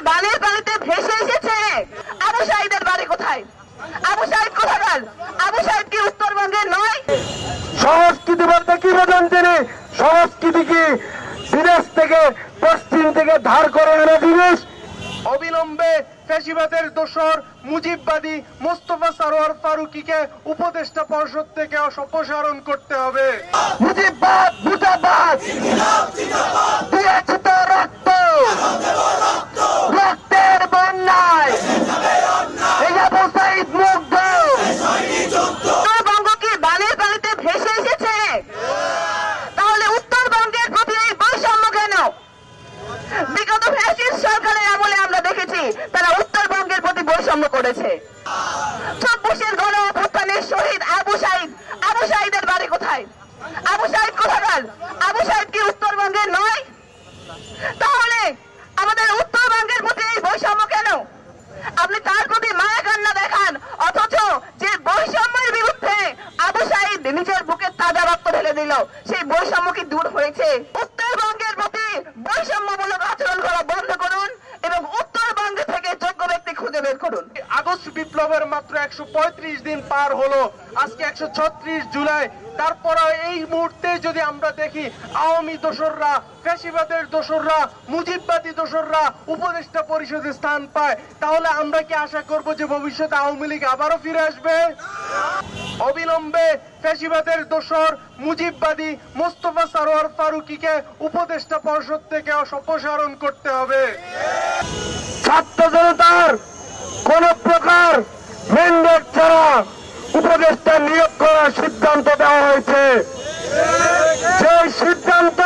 বালির পানিতে ভেসে এসেছে। আবু সাঈদের বাড়ি কোথায়? আবু সাঈদ কোথাকার? আবু সাঈদ কি উত্তরবঙ্গের নয়? সংস্কৃতি বলতে কি বোঝেন তিনি? সংস্কৃতি কি বিদেশ থেকে, পশ্চিম থেকে ধার করে আনা জিনিস? অবিলম্বে ফ্যাসিবাদের দোসর মুজিববাদী মোস্তফা সরোয়ার ফারুকীকে উপদেষ্টা পরিষদ থেকে অপসারণ করতে হবে। মুজিববাদ মুর্দাবাদ, দিয়েছে তো রক্ত, রক্তের বন্যায় এই আবু সাঈদ মুগ্ধ। উত্তরবঙ্গ কি বালির পানিতে ভেসে এসেছে? তাহলে উত্তরবঙ্গের প্রতি এই বৈষম্য কেন? বিগত ফ্যাসিস্ট সরকারের আমলে আমরা দেখেছি তারা উত্তরবঙ্গের প্রতি বৈষম্য করেছে। 24-এর গণ অভ্যুত্থানের শহীদ আবু সাঈদের বাড়ি কোথায়? আবু সাঈদ কোথাকার? আবু সাঈদ কি উত্তরবঙ্গের নয়? তাহলে আমাদের উত্তরবঙ্গের প্রতি এই বৈষম্য কেন? আপনি তার প্রতি মায়া কান্না দেখান, অথচ যে বৈষম্যের বিরুদ্ধে আবু সাঈদ নিজের বুকে তাজা রক্ত ঢেলে দিল, সেই বৈষম্য কি দূর হয়েছে? উত্তরবঙ্গের প্রতি বৈষম্যমূলক আচরণ করা বন্ধ করুন এবং উত্তরবঙ্গ থেকে যোগ্য ব্যক্তি খুঁজে বের করুন। আগস্ট বিপ্লবের মাত্র 135 দিন পার হলো, আজকে 136 জুলাই। তারপরে এই মুহূর্তে যদি আমরা দেখি আওয়ামী দোসররা, ফ্যাসিবাদের দোসররা, মুজিববাদী দোসররা উপদেষ্টা পরিষদে স্থান পায়, তাহলে আমরা কি আশা করব যে ভবিষ্যতে আওয়ামী লীগ আবারও ফিরে আসবে? অবিলম্বে ফ্যাসিবাদের দোসর মুজিববাদী মোস্তফা সরোয়ার ফারুকীকে উপদেষ্টা পরিষদ থেকে অপসারণ করতে হবে। ছাত্র জনতার কোন প্রকার ম্যান্ডেট ছাড়া উপদেষ্টা নিয়োগ করার সিদ্ধান্ত দেওয়া হয়েছে। সেই সিদ্ধান্ত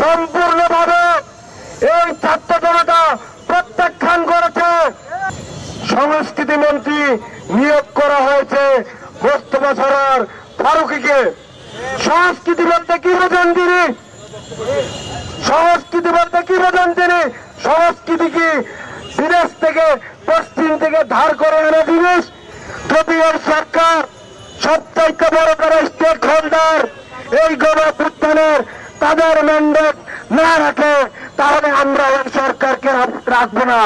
সম্পূর্ণভাবে এই ছাত্র জনতা প্রত্যাখ্যান করেছে। সংস্কৃতি মন্ত্রী নিয়োগ করা হয়েছে মোস্তফা সরোয়ার ফারুকীকে। সংস্কৃতি বলতে কি বোঝেন তিনি? সংস্কৃতি বলতে কি বোঝেন তিনি? সংস্কৃতি কি বিদেশ থেকে, পশ্চিম থেকে ধার করে আনা জিনিস? যদি এই সরকার সবচাইতে বড় করে স্টেক হোল্ডার এই গণঅভ্যুত্থানের তাদের ম্যান্ডেট না রাখে, তাহলে আমরা এই সরকারকে রাখবো না।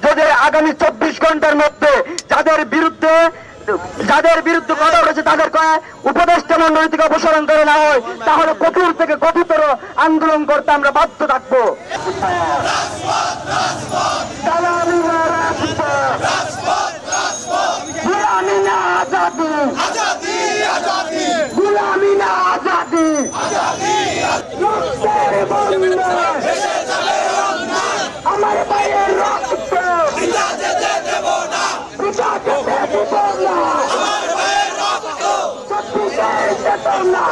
যদি আগামী 24 ঘন্টার মধ্যে যাদের বিরুদ্ধে কথা রয়েছে তাদের উপদেষ্টা মন্ডলী থেকে অপসারণ করে না হয়, তাহলে কঠোর থেকে কঠোরতর আন্দোলন করতে আমরা বাধ্য থাকবো। গুলামি না আজাদি, গুলামি না আজাদি, আমার ভাইয়ের রক্ত ভিজাতে দেব না, ভিজাতে দেব না, 26 চেতনা